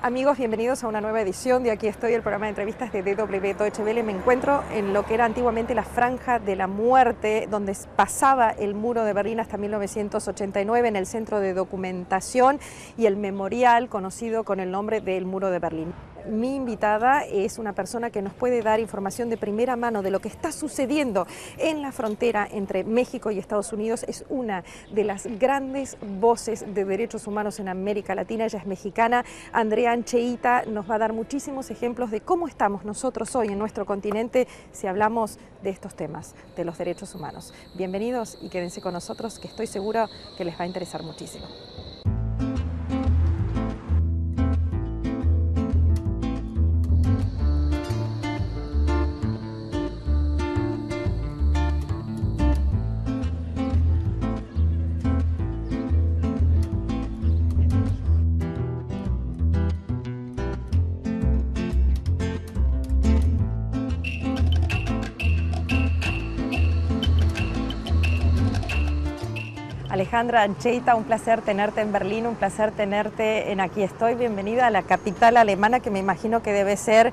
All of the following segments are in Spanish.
Amigos, bienvenidos a una nueva edición de Aquí estoy, el programa de entrevistas de DW Deutsche Welle. Me encuentro en lo que era antiguamente la Franja de la Muerte, donde pasaba el muro de Berlín hasta 1989, en el Centro de Documentación y el Memorial, conocido con el nombre del Muro de Berlín. Mi invitada es una persona que nos puede dar información de primera mano de lo que está sucediendo en la frontera entre México y Estados Unidos. Es una de las grandes voces de derechos humanos en América Latina. Ella es mexicana. Andrea Ancheita nos va a dar muchísimos ejemplos de cómo estamos nosotros hoy en nuestro continente si hablamos de estos temas, de los derechos humanos. Bienvenidos y quédense con nosotros, que estoy segura que les va a interesar muchísimo. Alejandra Ancheita, un placer tenerte en Berlín, un placer tenerte en Aquí estoy. Bienvenida a la capital alemana, que me imagino que debe ser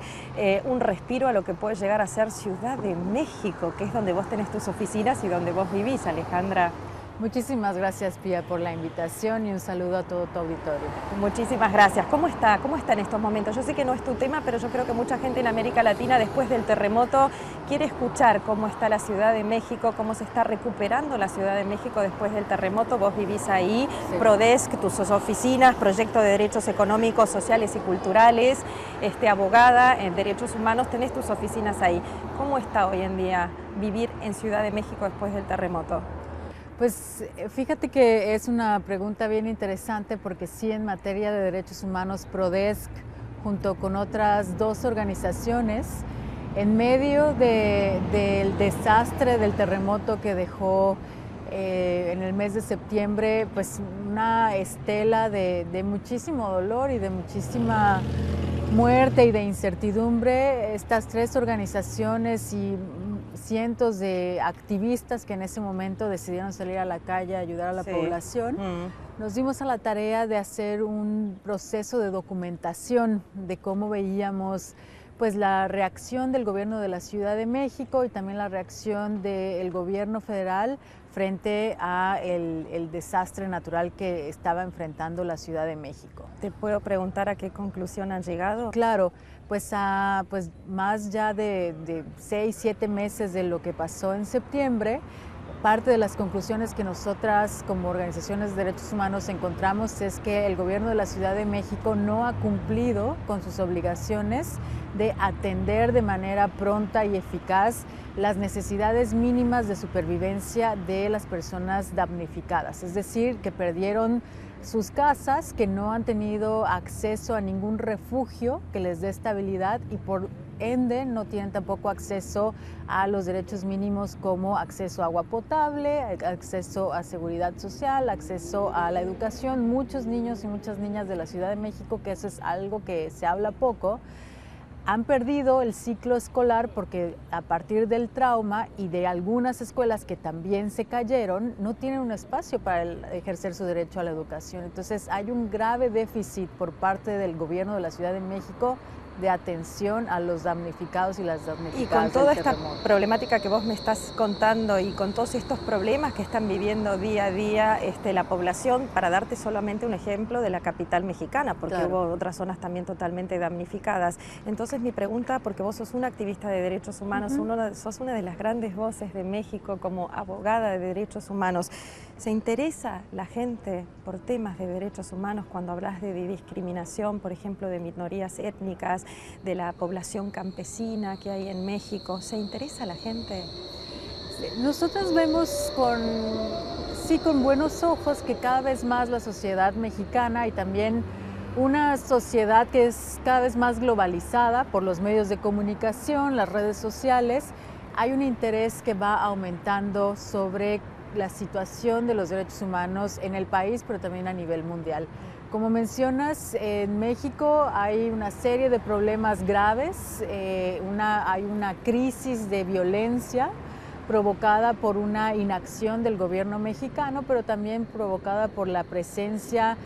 un respiro a lo que puede llegar a ser Ciudad de México, que es donde vos tenés tus oficinas y donde vos vivís, Alejandra. Muchísimas gracias, Pía, por la invitación y un saludo a todo tu auditorio. Muchísimas gracias. ¿Cómo está en estos momentos? Yo sé que no es tu tema, pero yo creo que mucha gente en América Latina, después del terremoto, quiere escuchar cómo está la Ciudad de México, cómo se está recuperando la Ciudad de México después del terremoto. Vos vivís ahí, sí. Prodesk, tus oficinas, Proyecto de Derechos Económicos, Sociales y Culturales, abogada en Derechos Humanos, tenés tus oficinas ahí. ¿Cómo está hoy en día vivir en Ciudad de México después del terremoto? Pues fíjate que es una pregunta bien interesante, porque sí, en materia de derechos humanos, Prodesk, junto con otras dos organizaciones, en medio del desastre del terremoto que dejó en el mes de septiembre, pues una estela de muchísimo dolor y de muchísima muerte y de incertidumbre, estas tres organizaciones y cientos de activistas que en ese momento decidieron salir a la calle a ayudar a la población, nos dimos a la tarea de hacer un proceso de documentación de cómo veíamos pues la reacción del gobierno de la Ciudad de México y también la reacción del gobierno federal frente a el desastre natural que estaba enfrentando la Ciudad de México. ¿Te puedo preguntar a qué conclusión han llegado? Claro, pues más ya de 6, 7 meses de lo que pasó en septiembre, parte de las conclusiones que nosotras como organizaciones de derechos humanos encontramos es que el gobierno de la Ciudad de México no ha cumplido con sus obligaciones de atender de manera pronta y eficaz las necesidades mínimas de supervivencia de las personas damnificadas, es decir, que perdieron sus casas, que no han tenido acceso a ningún refugio que les dé estabilidad y por ende no tienen tampoco acceso a los derechos mínimos como acceso a agua potable, acceso a seguridad social, acceso a la educación. Muchos niños y muchas niñas de la Ciudad de México, que eso es algo que se habla poco, han perdido el ciclo escolar porque a partir del trauma y de algunas escuelas que también se cayeron, no tienen un espacio para ejercer su derecho a la educación. Entonces hay un grave déficit por parte del gobierno de la Ciudad de México de atención a los damnificados y las damnificadas. Y con toda esta problemática que vos me estás contando y con todos estos problemas que están viviendo día a día la población, para darte solamente un ejemplo de la capital mexicana, porque claro, hubo otras zonas también totalmente damnificadas. Entonces mi pregunta, porque vos sos una activista de derechos humanos, sos una de las grandes voces de México como abogada de derechos humanos, ¿se interesa la gente por temas de derechos humanos cuando hablas de discriminación, por ejemplo, de minorías étnicas, de la población campesina que hay en México? ¿Se interesa la gente? Nosotros vemos con buenos ojos que cada vez más la sociedad mexicana y también una sociedad que es cada vez más globalizada por los medios de comunicación, las redes sociales, hay un interés que va aumentando sobre la situación de los derechos humanos en el país, pero también a nivel mundial. Como mencionas, en México hay una serie de problemas graves, hay una crisis de violencia provocada por una inacción del gobierno mexicano, pero también provocada por la presencia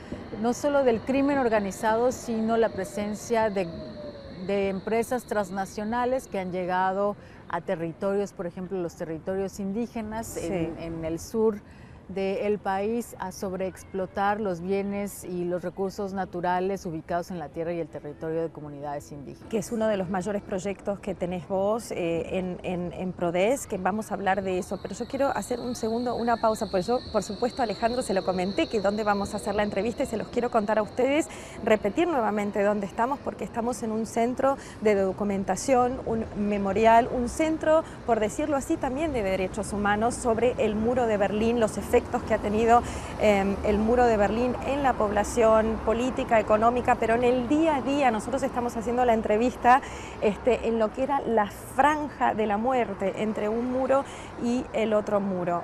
no solo del crimen organizado, sino la presencia de empresas transnacionales que han llegado a territorios, por ejemplo, los territorios indígenas sí, en el sur del país, a sobreexplotar los bienes y los recursos naturales ubicados en la tierra y el territorio de comunidades indígenas. Que es uno de los mayores proyectos que tenés vos en PRODES, que vamos a hablar de eso, pero yo quiero hacer un segundo, una pausa, pues yo, por supuesto, Alejandro, se lo comenté, que dónde vamos a hacer la entrevista y se los quiero contar a ustedes, repetir nuevamente dónde estamos, porque estamos en un centro de documentación, un memorial, un centro, por decirlo así, también de derechos humanos sobre el muro de Berlín, los efectos que ha tenido el muro de Berlín en la población política, económica, pero en el día a día. Nosotros estamos haciendo la entrevista en lo que era la franja de la muerte entre un muro y el otro muro.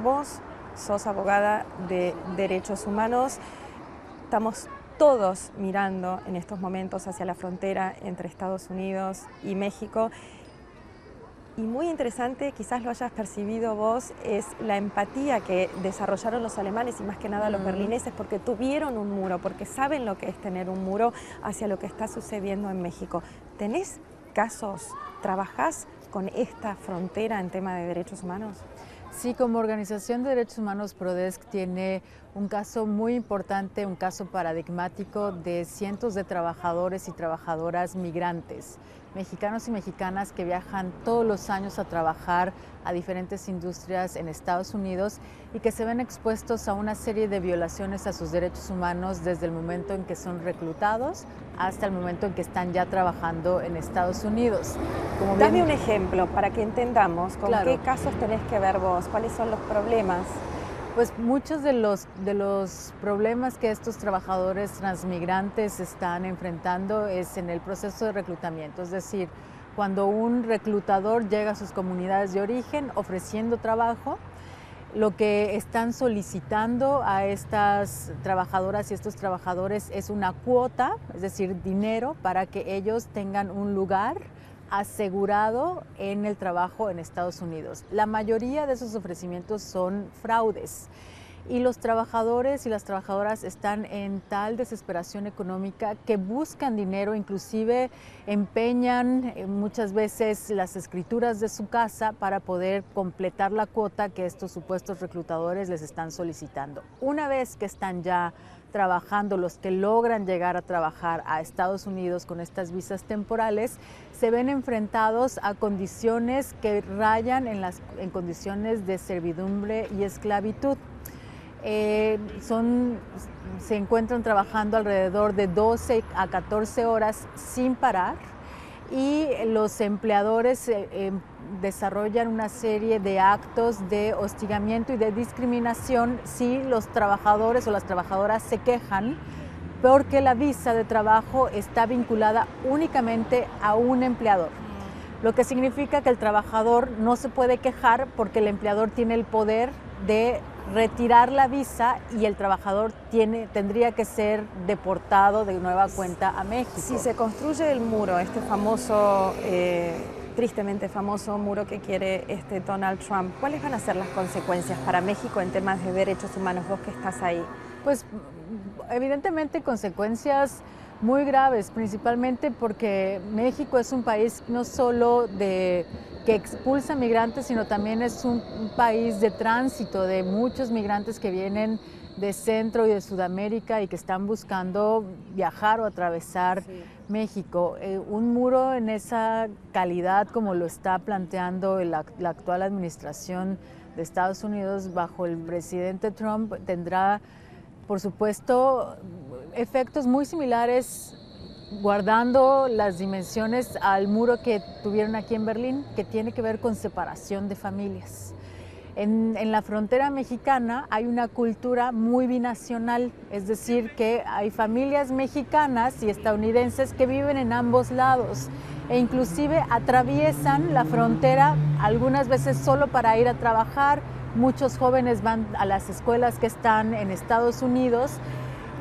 Vos sos abogada de derechos humanos, estamos todos mirando en estos momentos hacia la frontera entre Estados Unidos y México. Y muy interesante, quizás lo hayas percibido vos, es la empatía que desarrollaron los alemanes y más que nada los berlineses, porque tuvieron un muro, porque saben lo que es tener un muro hacia lo que está sucediendo en México. ¿Tenés casos? ¿Trabajás con esta frontera en tema de derechos humanos? Sí, como organización de derechos humanos, PRODESC tiene un caso muy importante, un caso paradigmático de cientos de trabajadores y trabajadoras migrantes, mexicanos y mexicanas que viajan todos los años a trabajar a diferentes industrias en Estados Unidos y que se ven expuestos a una serie de violaciones a sus derechos humanos desde el momento en que son reclutados hasta el momento en que están ya trabajando en Estados Unidos. Dame un ejemplo para que entendamos con Claro. qué casos tenés que ver vos, cuáles son los problemas. Pues muchos de los problemas que estos trabajadores transmigrantes están enfrentando es en el proceso de reclutamiento, es decir, cuando un reclutador llega a sus comunidades de origen ofreciendo trabajo, lo que están solicitando a estas trabajadoras y estos trabajadores es una cuota, es decir, dinero para que ellos tengan un lugar asegurado en el trabajo en Estados Unidos. La mayoría de esos ofrecimientos son fraudes y los trabajadores y las trabajadoras están en tal desesperación económica que buscan dinero, inclusive empeñan muchas veces las escrituras de su casa para poder completar la cuota que estos supuestos reclutadores les están solicitando. Una vez que están ya trabajando, los que logran llegar a trabajar a Estados Unidos con estas visas temporales, se ven enfrentados a condiciones que rayan en condiciones de servidumbre y esclavitud. Se encuentran trabajando alrededor de 12 a 14 horas sin parar y los empleadores desarrollan una serie de actos de hostigamiento y de discriminación si los trabajadores o las trabajadoras se quejan porque la visa de trabajo está vinculada únicamente a un empleador. Lo que significa que el trabajador no se puede quejar porque el empleador tiene el poder de retirar la visa y el trabajador tendría que ser deportado de nueva cuenta a México. Si se construye el muro, este famoso, tristemente famoso muro que quiere Donald Trump, ¿cuáles van a ser las consecuencias para México en temas de derechos humanos, vos que estás ahí? Pues evidentemente consecuencias muy graves, principalmente porque México es un país no solo que expulsa migrantes, sino también es un país de tránsito de muchos migrantes que vienen de Centro y de Sudamérica y que están buscando viajar o atravesar México. Un muro en esa calidad como lo está planteando la actual administración de Estados Unidos bajo el presidente Trump tendrá, por supuesto, efectos muy similares, guardando las dimensiones al muro que tuvieron aquí en Berlín, que tiene que ver con separación de familias. En la frontera mexicana hay una cultura muy binacional, es decir, que hay familias mexicanas y estadounidenses que viven en ambos lados e inclusive atraviesan la frontera algunas veces solo para ir a trabajar. Muchos jóvenes van a las escuelas que están en Estados Unidos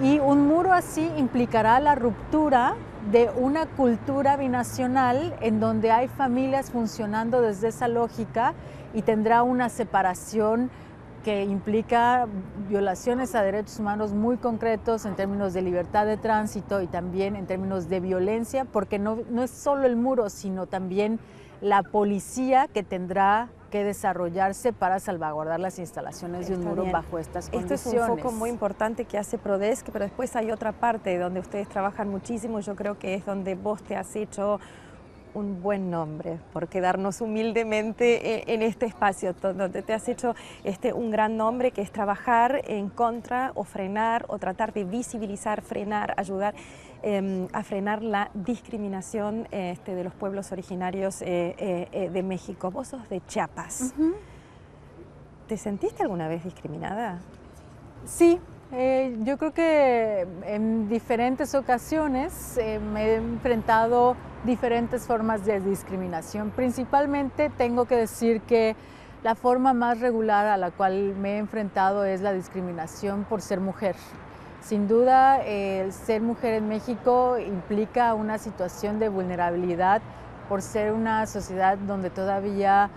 y un muro así implicará la ruptura de una cultura binacional en donde hay familias funcionando desde esa lógica y tendrá una separación que implica violaciones a derechos humanos muy concretos en términos de libertad de tránsito y también en términos de violencia, porque no es solo el muro, sino también la policía que tendrá que desarrollarse para salvaguardar las instalaciones de un muro bajo estas condiciones. Esto es un foco muy importante que hace Prodesc, pero después hay otra parte donde ustedes trabajan muchísimo. Yo creo que es donde vos te has hecho un buen nombre, por quedarnos humildemente en este espacio, donde te has hecho un gran nombre, que es trabajar en contra o frenar o tratar de visibilizar, frenar, ayudar a frenar la discriminación de los pueblos originarios de México. Vos sos de Chiapas. ¿Te sentiste alguna vez discriminada? Sí. Yo creo que en diferentes ocasiones me he enfrentado diferentes formas de discriminación. Principalmente tengo que decir que la forma más regular a la cual me he enfrentado es la discriminación por ser mujer. Sin duda, el ser mujer en México implica una situación de vulnerabilidad por ser una sociedad donde todavía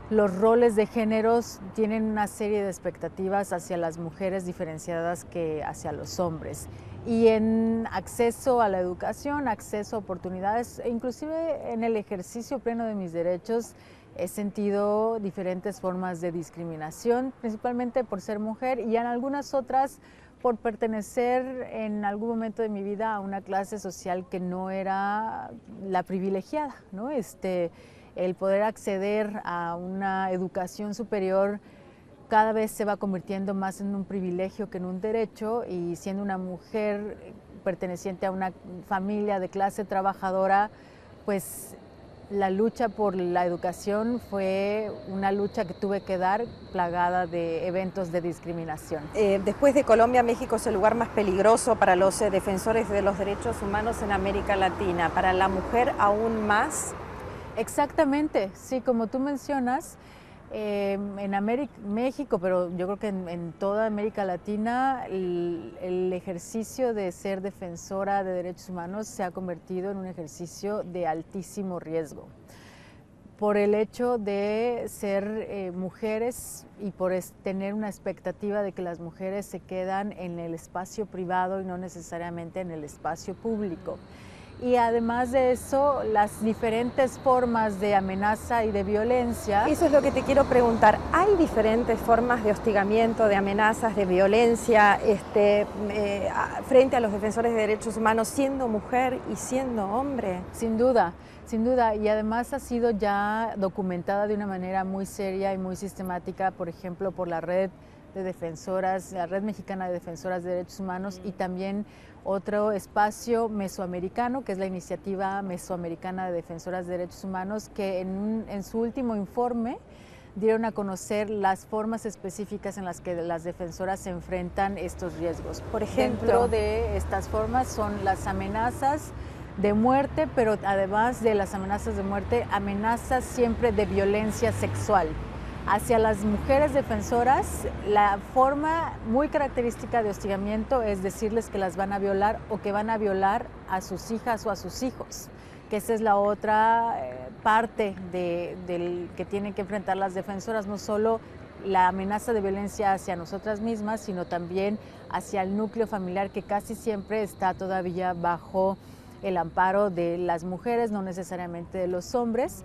los roles de géneros tienen una serie de expectativas hacia las mujeres diferenciadas que hacia los hombres. Y en acceso a la educación, acceso a oportunidades, e inclusive en el ejercicio pleno de mis derechos, he sentido diferentes formas de discriminación, principalmente por ser mujer y en algunas otras por pertenecer en algún momento de mi vida a una clase social que no era la privilegiada, ¿no? El poder acceder a una educación superior cada vez se va convirtiendo más en un privilegio que en un derecho, y siendo una mujer perteneciente a una familia de clase trabajadora, pues la lucha por la educación fue una lucha que tuve que dar plagada de eventos de discriminación. Después de Colombia, México es el lugar más peligroso para los defensores de los derechos humanos en América Latina. Para la mujer aún más. Exactamente, sí, como tú mencionas, en México, pero yo creo que en toda América Latina, el ejercicio de ser defensora de derechos humanos se ha convertido en un ejercicio de altísimo riesgo. Por el hecho de ser mujeres y por tener una expectativa de que las mujeres se quedan en el espacio privado y no necesariamente en el espacio público. Y además de eso, las diferentes formas de amenaza y de violencia. Eso es lo que te quiero preguntar. ¿Hay diferentes formas de hostigamiento, de amenazas, de violencia frente a los defensores de derechos humanos siendo mujer y siendo hombre? Sin duda, sin duda. Y además ha sido ya documentada de una manera muy seria y muy sistemática, por ejemplo, por la red de defensoras, la Red Mexicana de Defensoras de Derechos Humanos, y también otro espacio mesoamericano, que es la Iniciativa Mesoamericana de Defensoras de Derechos Humanos, que en su último informe dieron a conocer las formas específicas en las que las defensoras se enfrentan estos riesgos. Por ejemplo, dentro de estas formas son las amenazas de muerte, pero además de las amenazas de muerte, amenazas siempre de violencia sexual. Hacia las mujeres defensoras, la forma muy característica de hostigamiento es decirles que las van a violar o que van a violar a sus hijas o a sus hijos, que esa es la otra parte del que tienen que enfrentar las defensoras, no solo la amenaza de violencia hacia nosotras mismas, sino también hacia el núcleo familiar, que casi siempre está todavía bajo el amparo de las mujeres, no necesariamente de los hombres.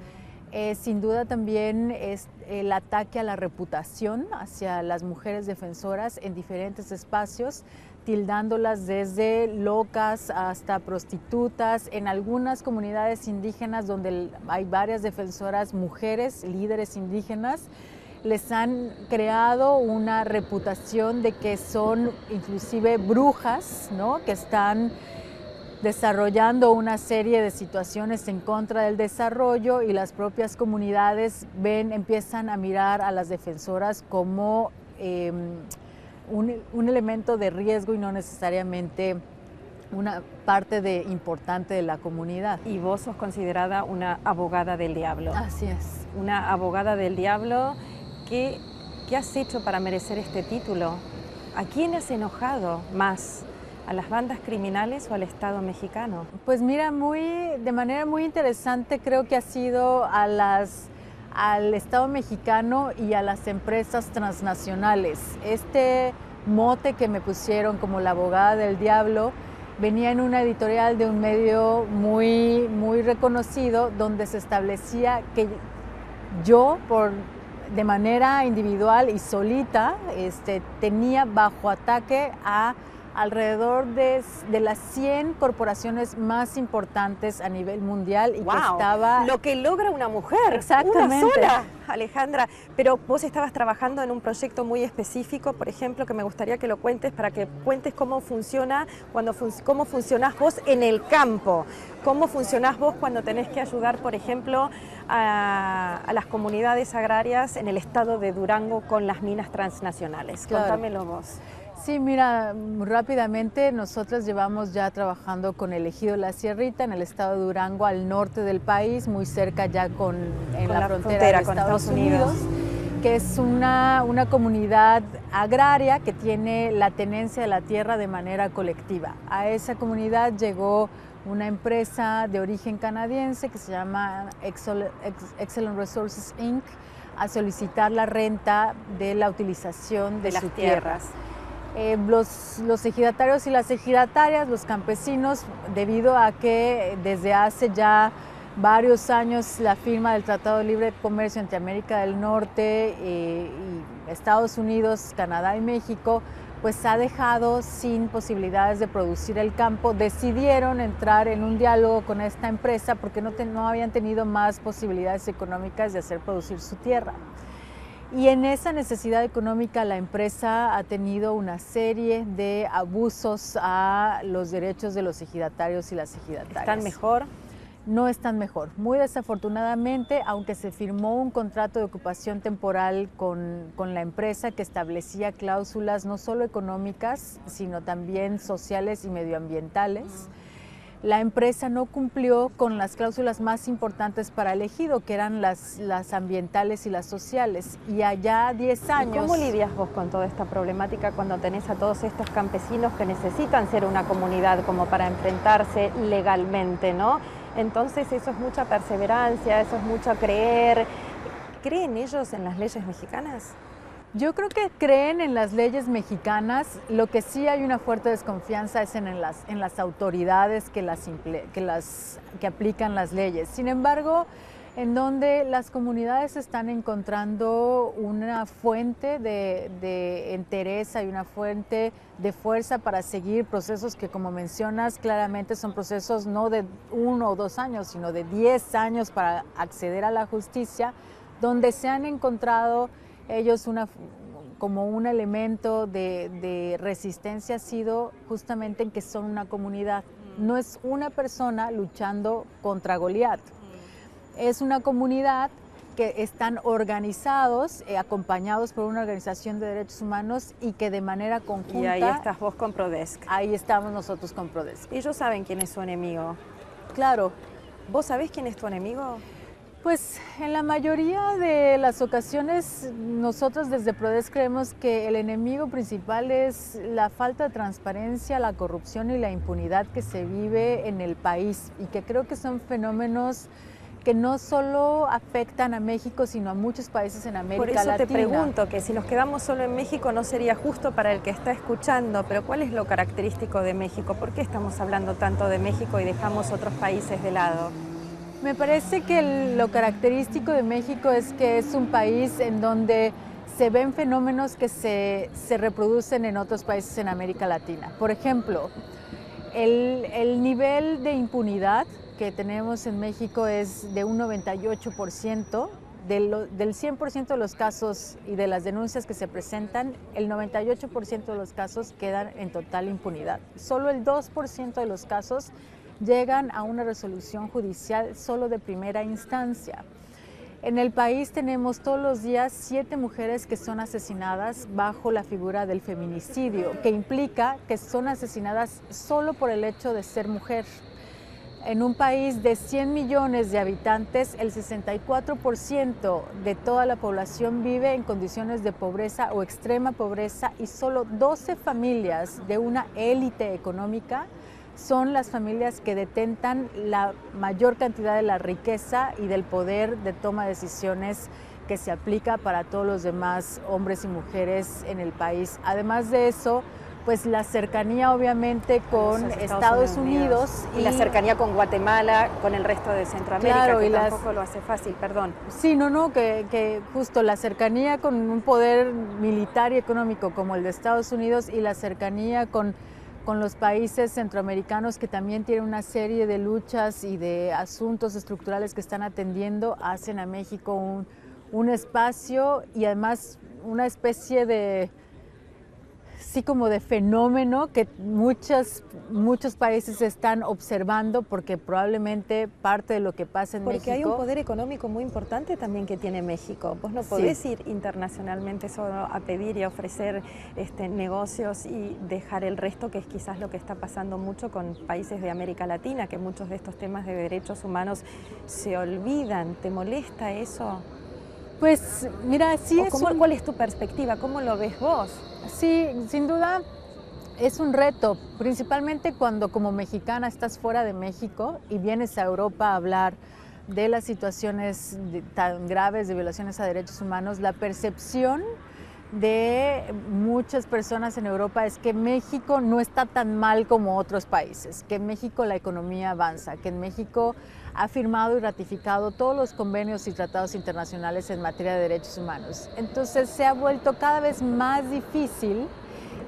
Sin duda también es el ataque a la reputación hacia las mujeres defensoras en diferentes espacios, tildándolas desde locas hasta prostitutas. En algunas comunidades indígenas donde hay varias defensoras mujeres, líderes indígenas, les han creado una reputación de que son inclusive brujas, ¿no? Que están desarrollando una serie de situaciones en contra del desarrollo, y las propias comunidades empiezan a mirar a las defensoras como un elemento de riesgo y no necesariamente una parte importante de la comunidad. Y vos sos considerada una abogada del diablo. Así es. Una abogada del diablo. ¿Qué has hecho para merecer este título? ¿A quién has enojado más? ¿A las bandas criminales o al Estado mexicano? Pues mira, de manera muy interesante creo que ha sido al Estado mexicano y a las empresas transnacionales. Este mote que me pusieron como la abogada del diablo venía en una editorial de un medio muy reconocido, donde se establecía que yo, de manera individual y solita, tenía bajo ataque a alrededor de las 100 corporaciones más importantes a nivel mundial. Y ¡wow! Que estaba... Lo que logra una mujer. Exactamente. Una sola, Alejandra. Pero vos estabas trabajando en un proyecto muy específico, por ejemplo, que me gustaría que lo cuentes, para que cuentes cómo funciona, cómo funcionás vos en el campo. ¿Cómo funcionás vos cuando tenés que ayudar, por ejemplo, a las comunidades agrarias en el estado de Durango con las minas transnacionales? Claro. Contámelo vos. Sí, mira, rápidamente nosotros llevamos ya trabajando con el Ejido La Sierrita en el estado de Durango, al norte del país, muy cerca ya en la frontera de con Estados Unidos, que es una comunidad agraria que tiene la tenencia de la tierra de manera colectiva. A esa comunidad llegó una empresa de origen canadiense que se llama Excellent Resources Inc. a solicitar la renta de la utilización de las su tierras. Los ejidatarios y las ejidatarias, los campesinos, debido a que desde hace ya varios años la firma del Tratado de Libre Comercio entre América del Norte y Estados Unidos, Canadá y México, pues ha dejado sin posibilidades de producir el campo, decidieron entrar en un diálogo con esta empresa porque no habían tenido más posibilidades económicas de hacer producir su tierra. Y en esa necesidad económica la empresa ha tenido una serie de abusos a los derechos de los ejidatarios y las ejidatarias. ¿Están mejor? No están mejor. Muy desafortunadamente, aunque se firmó un contrato de ocupación temporal con la empresa que establecía cláusulas no solo económicas, sino también sociales y medioambientales, la empresa no cumplió con las cláusulas más importantes para el ejido, que eran las ambientales y las sociales. Y allá 10 años... ¿Y cómo lidias vos con toda esta problemática cuando tenés a todos estos campesinos que necesitan ser una comunidad como para enfrentarse legalmente, ¿no? Entonces eso es mucha perseverancia, eso es mucho creer. ¿Creen ellos en las leyes mexicanas? Yo creo que creen en las leyes mexicanas. Lo que sí hay una fuerte desconfianza es en las autoridades que aplican las leyes. Sin embargo, en donde las comunidades están encontrando una fuente de entereza y una fuente de fuerza para seguir procesos que, como mencionas, claramente son procesos no de 1 o 2 años, sino de 10 años para acceder a la justicia, donde se han encontrado ellos como un elemento de resistencia ha sido justamente en que son una comunidad. No es una persona luchando contra Goliat. Es una comunidad que están organizados, acompañados por una organización de derechos humanos y que de manera conjunta... Y ahí estás vos con Prodesc. Ahí estamos nosotros con Prodesc. Ellos saben quién es su enemigo. Claro. ¿Vos sabés quién es tu enemigo? Pues en la mayoría de las ocasiones nosotros desde Prodesc creemos que el enemigo principal es la falta de transparencia, la corrupción y la impunidad que se vive en el país, y que creo que son fenómenos que no solo afectan a México, sino a muchos países en América Latina. Por eso te pregunto, que si nos quedamos solo en México no sería justo para el que está escuchando, pero ¿cuál es lo característico de México? ¿Por qué estamos hablando tanto de México y dejamos otros países de lado? Me parece que lo característico de México es que es un país en donde se ven fenómenos que se reproducen en otros países en América Latina. Por ejemplo, el nivel de impunidad que tenemos en México es de un 98%. Del 100% de los casos y de las denuncias que se presentan, el 98% de los casos quedan en total impunidad. Solo el 2% de los casos llegan a una resolución judicial solo de primera instancia. En el país tenemos todos los días 7 mujeres que son asesinadas bajo la figura del feminicidio, que implica que son asesinadas solo por el hecho de ser mujer. En un país de 100 millones de habitantes, el 64% de toda la población vive en condiciones de pobreza o extrema pobreza y solo 12 familias de una élite económica son las familias que detentan la mayor cantidad de la riqueza y del poder de toma de decisiones que se aplica para todos los demás hombres y mujeres en el país. Además de eso, pues la cercanía obviamente con Estados Unidos y la cercanía con Guatemala, con el resto de Centroamérica, claro, que tampoco lo hace fácil, perdón. Sí, que justo la cercanía con un poder militar y económico como el de Estados Unidos y la cercanía con los países centroamericanos que también tienen una serie de luchas y de asuntos estructurales que están atendiendo, hacen a México un espacio y además una especie de sí como de fenómeno que muchos países están observando porque probablemente parte de lo que pasa en México... Porque hay un poder económico muy importante también que tiene México. Vos no podés sí. ir internacionalmente solo a pedir y a ofrecer negocios y dejar el resto, que es quizás lo que está pasando mucho con países de América Latina, que muchos de estos temas de derechos humanos se olvidan. ¿Te molesta eso? Pues mira, sí ¿Cuál es tu perspectiva? ¿Cómo lo ves vos? Sí, sin duda es un reto, principalmente cuando como mexicana estás fuera de México y vienes a Europa a hablar de las situaciones tan graves de violaciones a derechos humanos. La percepción de muchas personas en Europa es que México no está tan mal como otros países, que en México la economía avanza, que en México ha firmado y ratificado todos los convenios y tratados internacionales en materia de derechos humanos. Entonces se ha vuelto cada vez más difícil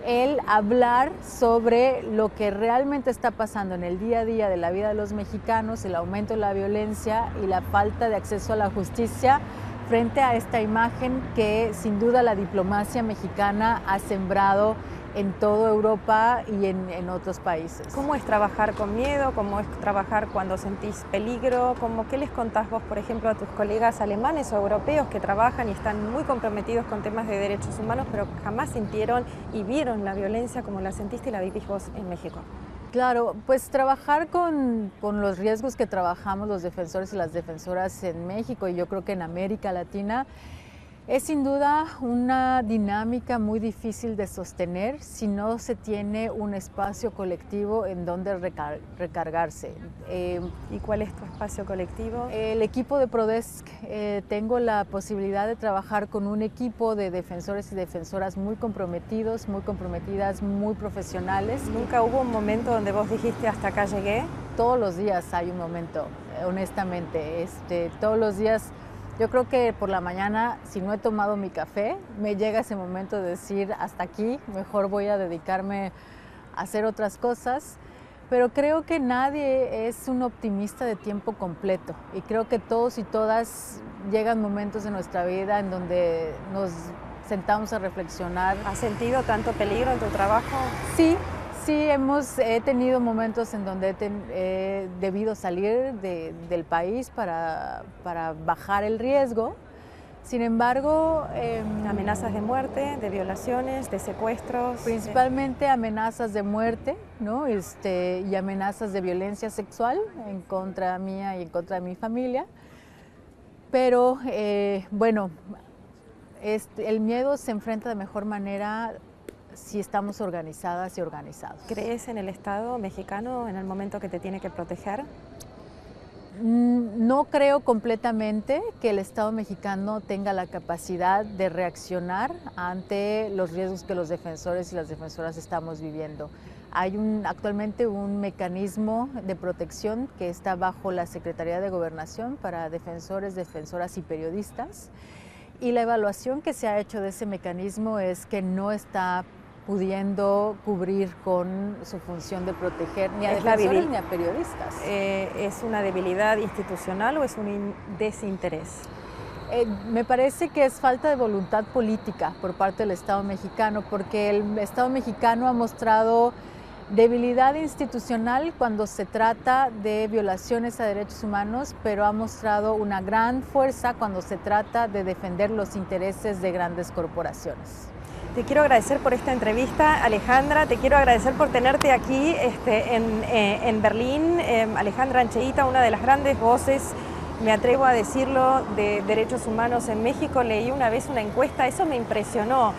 el hablar sobre lo que realmente está pasando en el día a día de la vida de los mexicanos, el aumento de la violencia y la falta de acceso a la justicia frente a esta imagen que sin duda la diplomacia mexicana ha sembrado en toda Europa y en otros países. ¿Cómo es trabajar con miedo? ¿Cómo es trabajar cuando sentís peligro? ¿Qué les contás vos, por ejemplo, a tus colegas alemanes o europeos que trabajan y están muy comprometidos con temas de derechos humanos, pero jamás sintieron y vieron la violencia como la sentiste y la vivís vos en México? Claro, pues trabajar con los riesgos que trabajamos los defensores y las defensoras en México y yo creo que en América Latina es sin duda una dinámica muy difícil de sostener si no se tiene un espacio colectivo en donde recargarse. ¿Y cuál es tu espacio colectivo? El equipo de Prodesk, tengo la posibilidad de trabajar con un equipo de defensores y defensoras muy comprometidos, muy comprometidas, muy profesionales. ¿Nunca hubo un momento donde vos dijiste hasta acá llegué? Todos los días hay un momento, honestamente, todos los días. Yo creo que por la mañana, si no he tomado mi café, me llega ese momento de decir hasta aquí, mejor voy a dedicarme a hacer otras cosas, pero creo que nadie es un optimista de tiempo completo y creo que todos y todas llegan momentos en nuestra vida en donde nos sentamos a reflexionar. ¿Has sentido tanto peligro en tu trabajo? Sí. Sí, he tenido momentos en donde he debido salir del país para bajar el riesgo. Sin embargo... amenazas de muerte, de violaciones, de secuestros. Principalmente amenazas de muerte, ¿no? Y amenazas de violencia sexual en contra mía y en contra de mi familia. Pero, bueno, el miedo se enfrenta de mejor manera si estamos organizadas y organizados. ¿Crees en el Estado mexicano en el momento que te tiene que proteger? No creo completamente que el Estado mexicano tenga la capacidad de reaccionar ante los riesgos que los defensores y las defensoras estamos viviendo. Hay actualmente un mecanismo de protección que está bajo la Secretaría de Gobernación para defensores, defensoras y periodistas. Y la evaluación que se ha hecho de ese mecanismo es que no está pudiendo cubrir con su función de proteger ni a defensores ni a periodistas. ¿Es una debilidad institucional o es un desinterés? Me parece que es falta de voluntad política por parte del Estado mexicano, porque el Estado mexicano ha mostrado debilidad institucional cuando se trata de violaciones a derechos humanos, pero ha mostrado una gran fuerza cuando se trata de defender los intereses de grandes corporaciones. Te quiero agradecer por esta entrevista, Alejandra. Te quiero agradecer por tenerte aquí en Berlín. Alejandra Ancheita, una de las grandes voces, me atrevo a decirlo, de derechos humanos en México. Leí una vez una encuesta, eso me impresionó.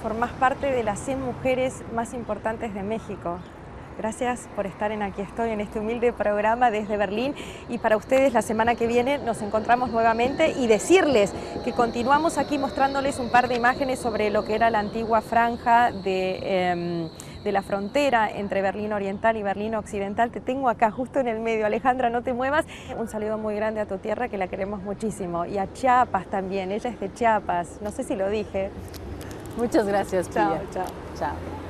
Formás parte de las 100 mujeres más importantes de México. Gracias por estar en Aquí Estoy, en este humilde programa desde Berlín. Y para ustedes, la semana que viene nos encontramos nuevamente y decirles que continuamos aquí mostrándoles un par de imágenes sobre lo que era la antigua franja de la frontera entre Berlín Oriental y Berlín Occidental. Te tengo acá justo en el medio. Alejandra, no te muevas. Un saludo muy grande a tu tierra, que la queremos muchísimo. Y a Chiapas también. Ella es de Chiapas. No sé si lo dije. Muchas gracias, Pía. Chao, chao. Chao.